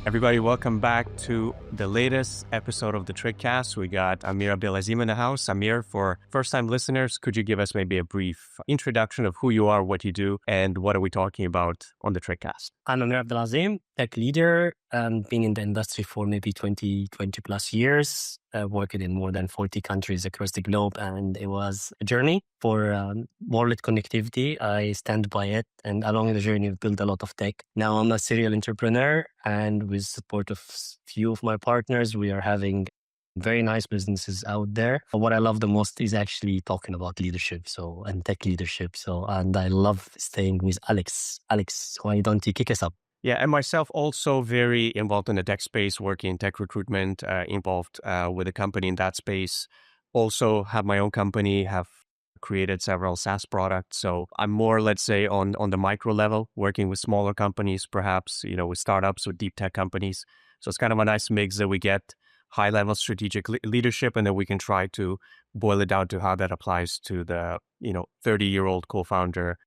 Everybody, welcome back to the latest episode of the Trickcast. We got Amir Abdelazim in the house. Amir, for first-time listeners, could you give us maybe a brief introduction of who you are, what you do, and what are we talking about on the Trickcast? I'm Amir Abdelazim, tech leader, been in the industry for maybe 20 plus years, working in more than 40 countries across the globe. And it was a journey for wallet connectivity. I stand by it. And along the journey, I've built a lot of tech. Now I'm a serial entrepreneur, and with support of few of my partners, we are having very nice businesses out there. But what I love the most is actually talking about leadership, and tech leadership. And I love staying with Alex. Alex, why don't you kick us up? Yeah, and myself also very involved in the tech space, working in tech recruitment, involved with a company in that space. Also have my own company, have created several SaaS products. So I'm more, let's say, on the micro level, working with smaller companies, perhaps, with startups, with deep tech companies. So it's kind of a nice mix that we get high-level strategic leadership, and then we can try to boil it down to how that applies to the 30-year-old co-founder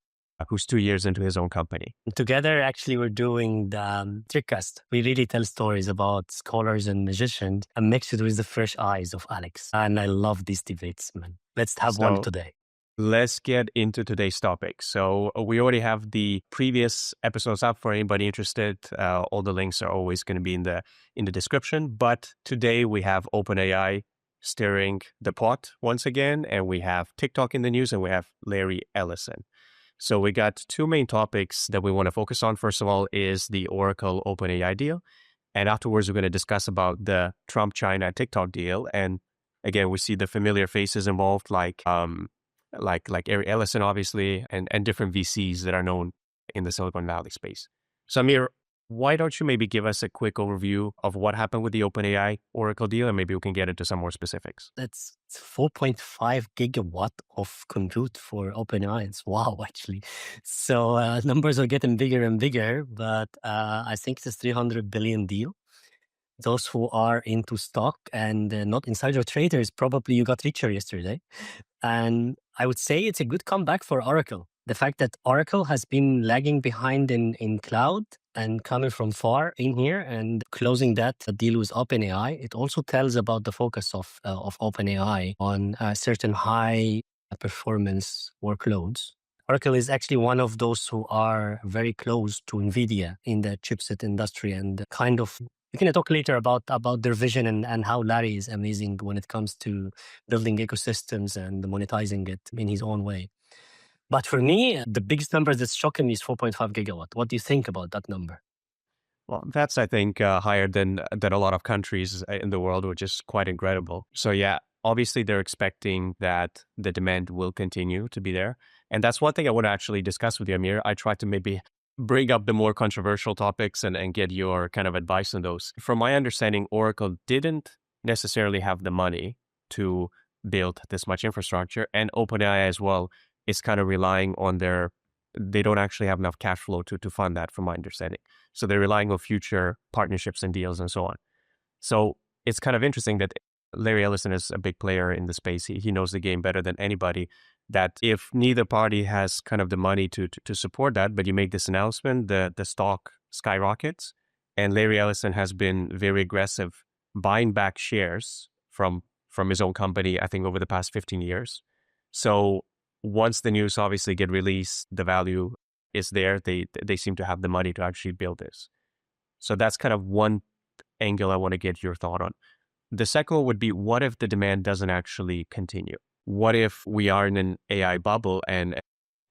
who's 2 years into his own company. Together, actually, we're doing the Trickcast. We really tell stories about scholars and magicians and mix it with the fresh eyes of Alex. And I love these debates, man. Let's have one today. Let's get into today's topic. So we already have the previous episodes up for anybody interested. All the links are always going to be in the description. But today we have OpenAI stirring the pot once again, and we have TikTok in the news, and we have Larry Ellison. So we got two main topics that we want to focus on. First of all is the Oracle OpenAI deal. And afterwards, we're going to discuss about the Trump, China, TikTok deal. And again, we see the familiar faces involved, like Ellison, obviously, and different VCs that are known in the Silicon Valley space. So Amir, why don't you maybe give us a quick overview of what happened with the OpenAI Oracle deal, and maybe we can get into some more specifics. That's 4.5 gigawatt of compute for OpenAI. It's wow, actually. So numbers are getting bigger and bigger, but I think it's a 300 billion deal. Those who are into stock and not insider traders, probably you got richer yesterday. And I would say it's a good comeback for Oracle. The fact that Oracle has been lagging behind in cloud and coming from far in here and closing that deal with OpenAI, it also tells about the focus of OpenAI on certain high performance workloads. Oracle is actually one of those who are very close to NVIDIA in the chipset industry, and kind of we can talk later about their vision and how Larry is amazing when it comes to building ecosystems and monetizing it in his own way. But for me, the biggest number that's shocking me is 4.5 gigawatt. What do you think about that number? Well, that's, I think, higher than a lot of countries in the world, which is quite incredible. So yeah, obviously they're expecting that the demand will continue to be there. And that's one thing I want to actually discuss with you, Amir. I try to maybe bring up the more controversial topics and get your kind of advice on those. From my understanding, Oracle didn't necessarily have the money to build this much infrastructure, and OpenAI as well is kind of relying on they don't actually have enough cash flow to fund that, from my understanding. So they're relying on future partnerships and deals and so on. So it's kind of interesting that Larry Ellison is a big player in the space. He knows the game better than anybody, that if neither party has kind of the money to support that, but you make this announcement, the stock skyrockets. And Larry Ellison has been very aggressive buying back shares from his own company, I think, over the past 15 years. So once the news obviously get released, the value is there. They seem to have the money to actually build this. So that's kind of one angle I want to get your thought on. The second one would be, what if the demand doesn't actually continue? What if we are in an AI bubble and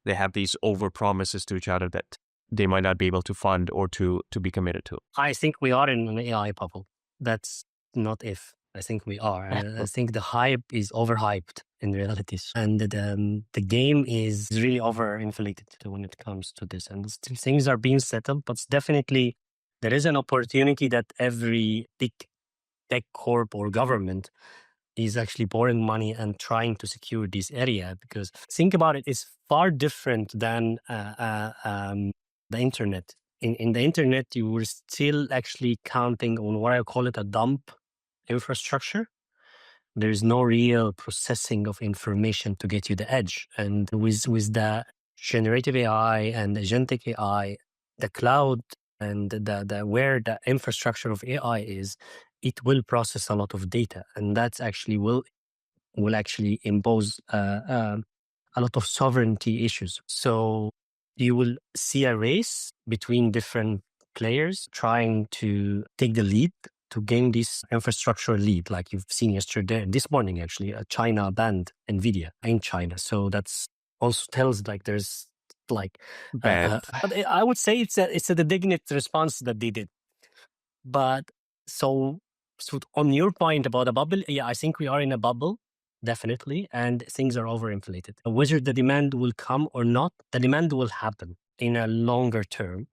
they have these over promises to each other that they might not be able to fund or to be committed to? I think we are in an AI bubble. That's not if. I think we are. I think the hype is overhyped in reality. And the game is really overinflated when it comes to this. And things are being settled, but definitely there is an opportunity that every big tech corp or government is actually borrowing money and trying to secure this area. Because think about it, it's far different than the internet. In the internet, you were still actually counting on what I call it a dump infrastructure. There is no real processing of information to get you the edge. And with the generative AI and agentic AI, the cloud And where the infrastructure of AI is, it will process a lot of data, and that's actually will actually impose a lot of sovereignty issues. So you will see a race between different players trying to take the lead to gain this infrastructure lead. Like you've seen yesterday, this morning actually, China banned Nvidia in China. So that's also tells like there's like, Banned. but I would say it's a indignant response that they did. But so, so on your point about a bubble, yeah, I think we are in a bubble, definitely, and things are overinflated. Whether the demand will come or not, the demand will happen in a longer term,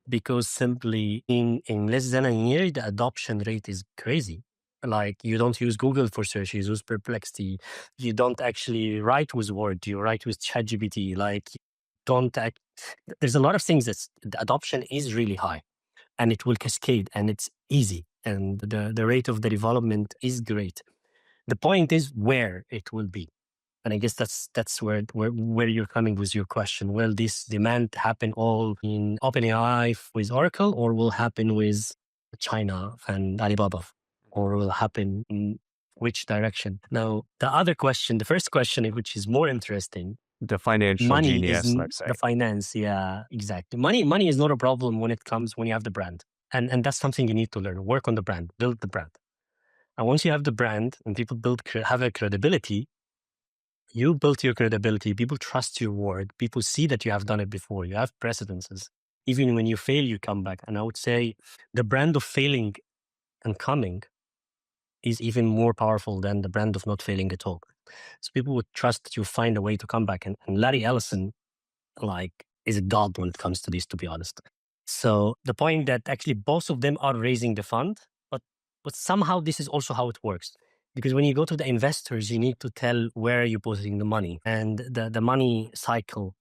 because simply in less than a year, the adoption rate is crazy. Like you don't use Google for search, you use Perplexity. You don't actually write with Word, you write with ChatGPT. Like don't act, there's a lot of things that the adoption is really high and it will cascade and it's easy and the rate of the development is great. The point is where it will be. And I guess that's where you're coming with your question. Will this demand happen all in OpenAI with Oracle, or will happen with China and Alibaba, or will happen in which direction? Now, the other question, the first question, which is more interesting, The financial money is genius, let's the say. finance. Yeah, exactly. Money is not a problem when it comes when you have the brand, and that's something you need to learn. Work on the brand, build the brand, and once you have the brand and people have a credibility, you built your credibility. People trust your word. People see that you have done it before. You have precedences. Even when you fail, you come back. And I would say the brand of failing and coming is even more powerful than the brand of not failing at all. So people would trust that you find a way to come back. And Larry Ellison, like, is a god when it comes to this, to be honest. So the point that actually both of them are raising the fund, but somehow this is also how it works. Because when you go to the investors, you need to tell where you're putting the money, and the money cycle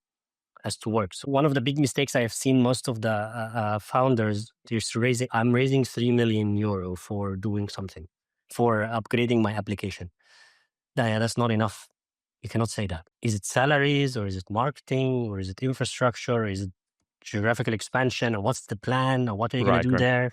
has to work. So one of the big mistakes I have seen most of the founders is raising. I'm raising 3 million euro for doing something, for upgrading my application. Yeah, that's not enough. You cannot say that. Is it salaries, or is it marketing, or is it infrastructure, or is it geographical expansion, or what's the plan, or what are you going to Right, do right. there,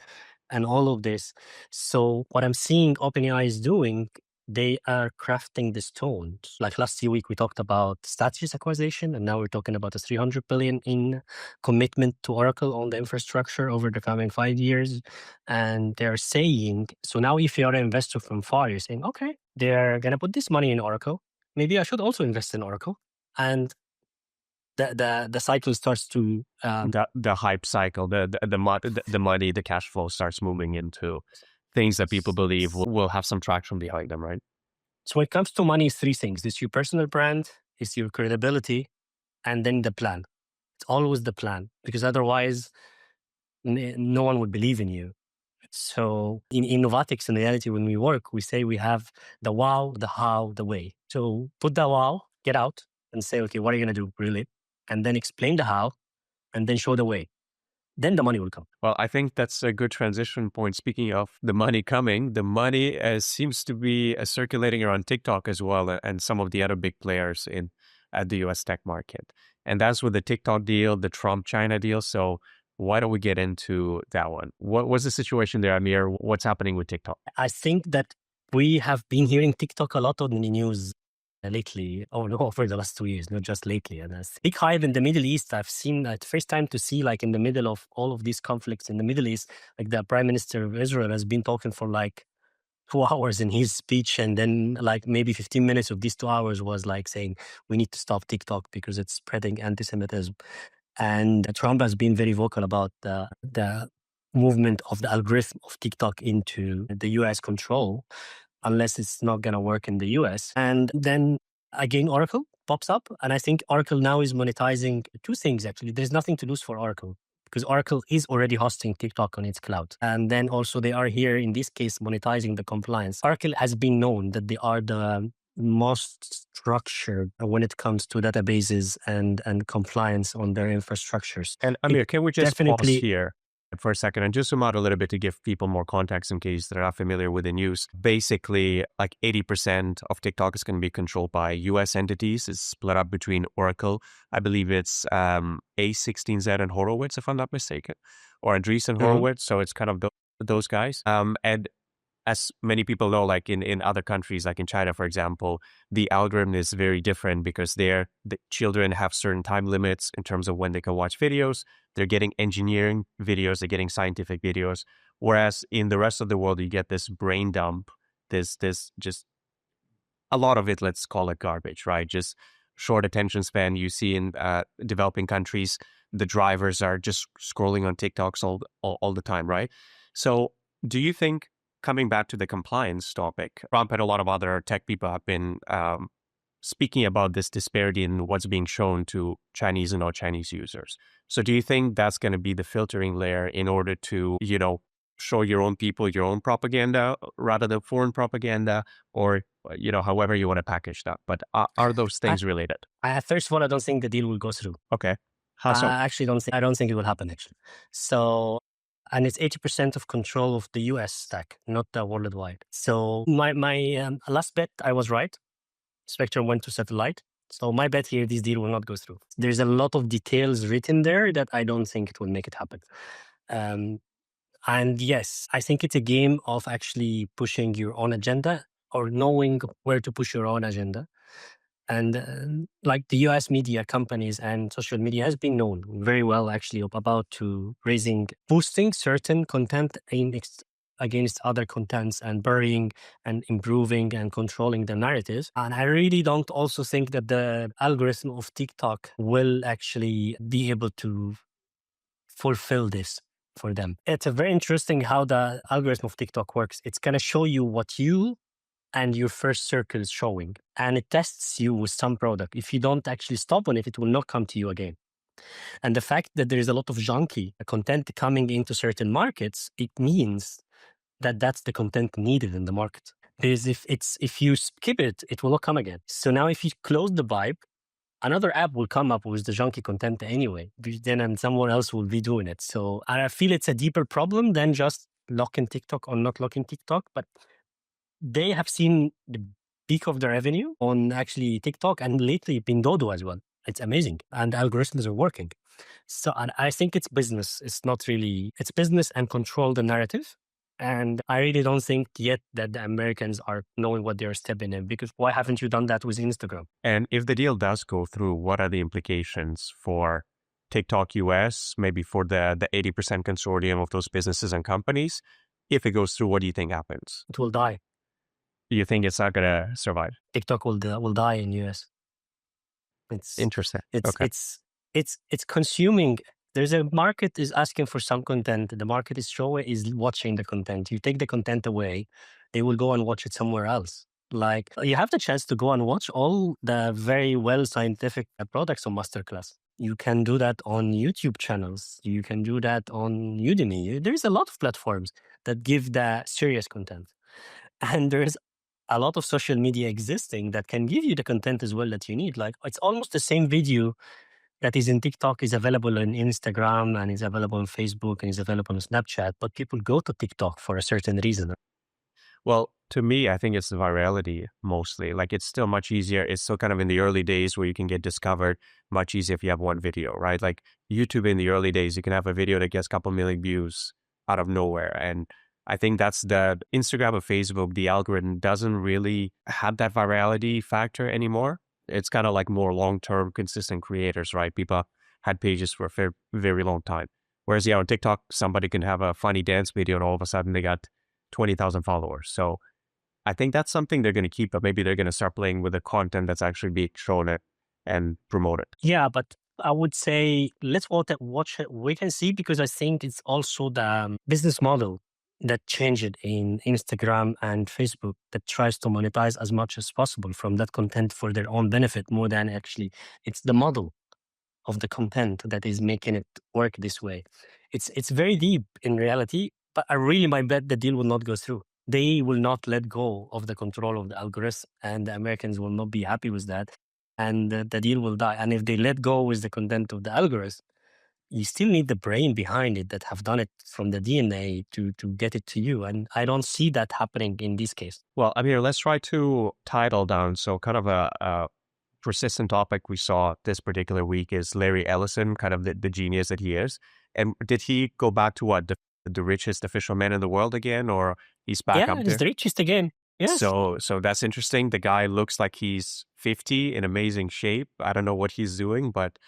and all of this. So what I'm seeing OpenAI is doing, they are crafting the stones. Like last week, we talked about strategist acquisition, and now we're talking about a 300 billion in commitment to Oracle on the infrastructure over the coming 5 years. And they're saying, so now if you're an investor from far, you're saying, okay, they're going to put this money in Oracle. Maybe I should also invest in Oracle. And the cycle starts to The hype cycle, the money, the cash flow starts moving into things that people believe will have some traction behind them, right? so when it comes to money, it's three things. It's your personal brand, it's your credibility, and then the plan. It's always the plan, because otherwise no one would believe in you. So in Innovatics, in reality, when we work, we say we have the wow, the how, the way. So put the wow, get out and say, okay, what are you going to do really? And then explain the how, and then show the way. Then the money will come. Well, I think that's a good transition point. Speaking of the money coming, the money seems to be circulating around TikTok as well, and some of the other big players in at the US tech market. And that's with the TikTok deal, the Trump China deal. So why don't we get into that one? What was the situation there, Amir? What's happening with TikTok? I think that we have been hearing TikTok a lot on the news lately. Oh no, for the last 2 years, not just lately. And a big hype in the Middle East. I've seen the first time to see, like, in the middle of all of these conflicts in the Middle East, like the Prime Minister of Israel has been talking for like 2 hours in his speech, and then like maybe 15 minutes of these 2 hours was like saying we need to stop TikTok because it's spreading anti-Semitism. And Trump has been very vocal about the movement of the algorithm of TikTok into the US control, unless it's not going to work in the US. And then again, Oracle pops up. And I think Oracle now is monetizing two things, actually. There's nothing to lose for Oracle, because Oracle is already hosting TikTok on its cloud. And then also they are here, in this case, monetizing the compliance. Oracle has been known that they are the most structured when it comes to databases and compliance on their infrastructures. And It Amir, can we just pause definitely, here for a second and just zoom out a little bit to give people more context in case they're not familiar with the news? Basically, like 80% of TikTok is going to be controlled by US entities. It's split up between Oracle. I believe it's A16Z and Horowitz, if I'm not mistaken. or Andreessen Mhm. Horowitz. So it's kind of those guys. And as many people know, like in other countries, like in China, for example, the algorithm is very different because the children have certain time limits in terms of when they can watch videos. They're getting engineering videos, they're getting scientific videos. Whereas in the rest of the world, you get this brain dump, this just a lot of it, let's call it garbage, right? Just short attention span. You see in developing countries, the drivers are just scrolling on TikToks all the time, right? So, do you think, coming back to the compliance topic, Trump and a lot of other tech people have been speaking about this disparity in what's being shown to Chinese and non-Chinese users. So do you think that's going to be the filtering layer in order to, show your own people your own propaganda rather than foreign propaganda, or, however you want to package that? But are those I, things related? First of all, I don't think the deal will go through. Okay. How so? I actually don't think. I don't think it will happen actually. So, and it's 80% of control of the U.S. stack, not worldwide. So my last bet, I was right. Spectrum went to satellite. So my bet here, this deal will not go through. There's a lot of details written there that I don't think it will make it happen. Um, and yes, I think it's a game of actually pushing your own agenda or knowing where to push your own agenda. And like the US media companies and social media has been known very well actually about to boosting certain content against other contents and burying and improving and controlling the narratives. And I really don't also think that the algorithm of TikTok will actually be able to fulfill this for them. It's a very interesting how the algorithm of TikTok works. It's going to show you what you and your first circle is showing, and it tests you with some product. If you don't actually stop on it, it will not come to you again. And the fact that there is a lot of junky content coming into certain markets, it means that that's the content needed in the market. Because if you skip it, it will not come again. So now if you close the pipe, another app will come up with the junky content anyway. Then and someone else will be doing it. So I feel it's a deeper problem than just locking TikTok or not locking TikTok. But they have seen the peak of the revenue on actually TikTok and lately Pindodo as well. It's amazing. And algorithms are working. So and I think it's business. It's not really, it's business and control the narrative. And I really don't think yet that the Americans are knowing what they're stepping in, because why haven't you done that with Instagram? And if the deal does go through, what are the implications for TikTok US, maybe for the 80% consortium of those businesses and companies? If it goes through, what do you think happens? It will die. You think it's not going to survive? TikTok will die in US. It's Interesting. it's Okay. it's it's consuming. There's a market is asking for some content. The market is watching the content. You take the content away, they will go and watch it somewhere else. Like you have the chance to go and watch all the very well scientific products on masterclass. You can do that on YouTube channels. You can do that on Udemy. There's a lot of platforms that give the serious content, and there's a lot of social media existing that can give you the content as well that you need. Like it's almost the same video that is in TikTok is available on Instagram and is available on Facebook and is available on Snapchat, but people go to TikTok for a certain reason. Well, to me, I think it's the virality mostly. Like it's still much easier. It's still kind of in the early days where you can get discovered much easier if you have one video, right? Like YouTube in the early days, you can have a video that gets a couple million views out of nowhere. And I think that's the Instagram or Facebook, the algorithm doesn't really have that virality factor anymore. It's kind of like more long-term consistent creators, right? People had pages for a very long time. Whereas, yeah, on TikTok, somebody can have a funny dance video and all of a sudden they got 20,000 followers. So I think that's something they're going to keep, but maybe they're going to start playing with the content that's actually being shown it and promoted. Yeah, but I would say let's watch it, wait and see, because I think it's also the business model that changed in Instagram and Facebook that tries to monetize as much as possible from that content for their own benefit more than actually it's the model of the content that is making it work this way. It's very deep in reality, but I really might bet the deal will not go through. They will not let go of the control of the algorithm, and the Americans will not be happy with that, and the deal will die. And if they let go with the content of the algorithm, you still need the brain behind it that have done it from the DNA to get it to you. And I don't see that happening in this case. Well, Amir, let's try to tie it all down. So kind of a persistent topic we saw this particular week is Larry Ellison, kind of the genius that he is. And did he go back to what, the richest official man in the world again, or he's back Yeah, up he's there? the richest again. Yes. So that's interesting. The guy looks like he's 50 in amazing shape. I don't know what he's doing, but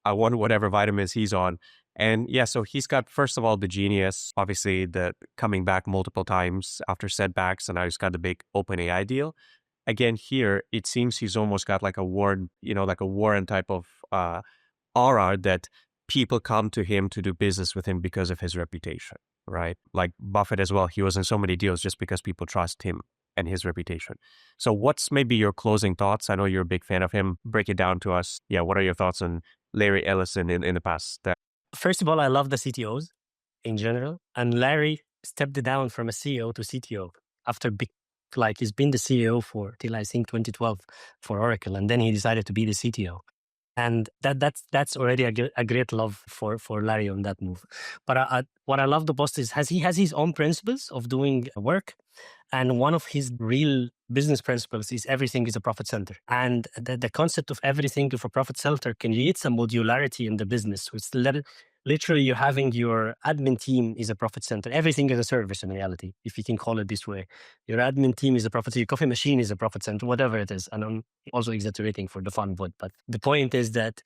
I wonder whatever vitamins he's on. And yeah, so he's got, first of all, the genius, obviously the coming back multiple times after setbacks, and now he's got the big OpenAI deal. Again, here it seems he's almost got like a Warren, like a Warren type of aura that people come to him to do business with him because of his reputation, right? Like Buffett as well. He was in so many deals just because people trust him and his reputation. So what's maybe your closing thoughts? I know you're a big fan of him. Break it down to us. Yeah, what are your thoughts on Larry Ellison in the past? First of all, I love the CTOs in general. And Larry stepped down from a CEO to CTO after big, like he's been the CEO for till I think 2012 for Oracle, and then he decided to be the CTO. And that's already a great love for Larry on that move. But what I love the most is he has his own principles of doing work, and one of his real business principles is everything is a profit center. And the concept of everything of a profit center can lead some modularity in the business. It's literally you're having your admin team is a profit center. Everything is a service in reality, if you can call it this way. Your admin team is a profit center. Your coffee machine is a profit center, whatever it is. And I'm also exaggerating for the fun, but the point is that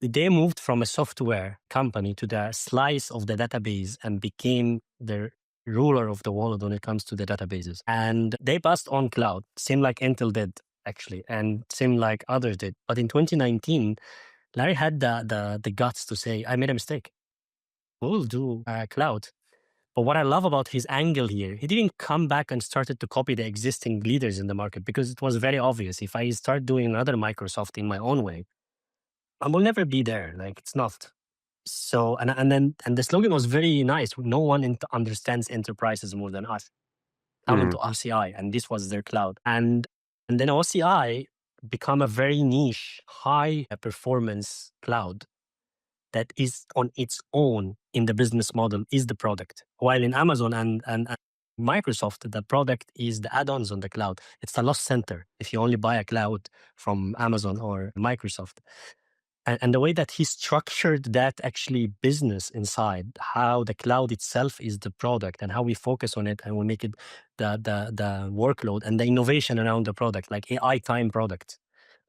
they moved from a software company to the slice of the database and became the ruler of the world when it comes to the databases. And they passed on cloud, same like Intel did actually, and same like others did. But in 2019, Larry had the guts to say, I made a mistake. We'll do cloud. But what I love about his angle here, he didn't come back and started to copy the existing leaders in the market, because it was very obvious. If I start doing another Microsoft in my own way, I will never be there. Like, it's not. So, and the slogan was very nice. No one understands enterprises more than us. Come Mm, into OCI, and this was their cloud. And then OCI become a very niche, high performance cloud that is on its own in the business model is the product. While in Amazon and Microsoft, the product is the add-ons on the cloud. It's a loss center if you only buy a cloud from Amazon or Microsoft. And the way that he structured that actually business inside, how the cloud itself is the product and how we focus on it and we make it the workload and the innovation around the product, like AI time product,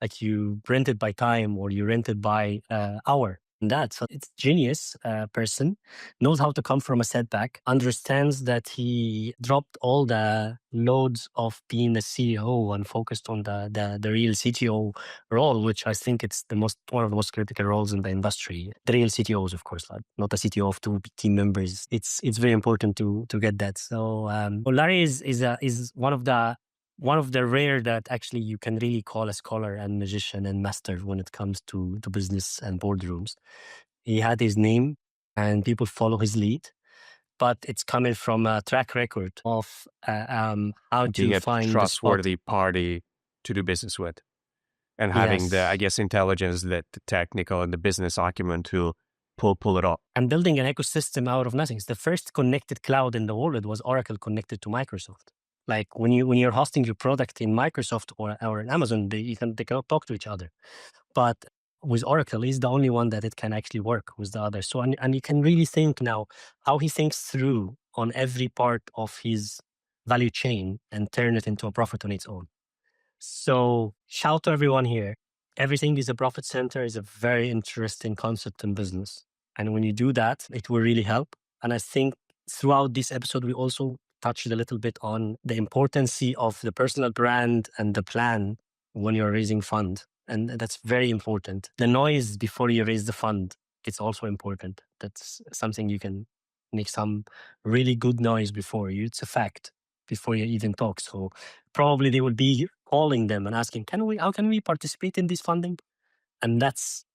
like you rent it by time or you rent it by hour. And that, so it's genius person, knows how to come from a setback, understands that he dropped all the loads of being a CEO and focused on the real CTO role, which I think it's one of the most critical roles in the industry. The real CTOs, of course, like not a CTO of two team members. It's very important to get that. So well, Larry is one of the rare that actually you can really call a scholar and magician and master when it comes to business and boardrooms. He had his name and people follow his lead, but it's coming from a track record of how being to a find the spot. trustworthy party to do business with, and having the, I Yes. guess, intelligence, that the technical and the business acumen to pull it off. And building an ecosystem out of nothing. The first connected cloud in the world was Oracle connected to Microsoft. Like when you're hosting your product in Microsoft or in Amazon, they cannot talk to each other. But with Oracle, he's the only one that it can actually work with the others. So and you can really think now how he thinks through on every part of his value chain and turn it into a profit on its own. So shout to everyone here. Everything is a profit center is a very interesting concept in business. And when you do that, it will really help. And I think throughout this episode, we also touched a little bit on the importance of the personal brand and the plan when you're raising fund. And that's very important. The noise before you raise the fund, it's also important. That's something you can make some really good noise before you. It's a fact before you even talk. So probably they will be calling them and asking, how can we participate in this funding? And that's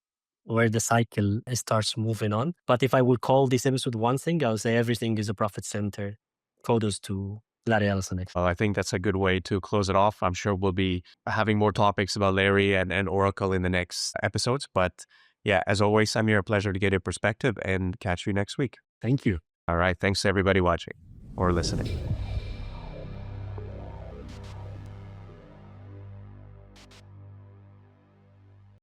where the cycle starts moving on. But if I would call this episode one thing, I'll say everything is a profit center. Kudos to Larry Ellison. I think that's a good way to close it off. I'm sure we'll be having more topics about Larry and Oracle in the next episodes. But yeah, as always, Samir, a pleasure to get your perspective, and catch you next week. Thank you. All right. Thanks to everybody watching or listening.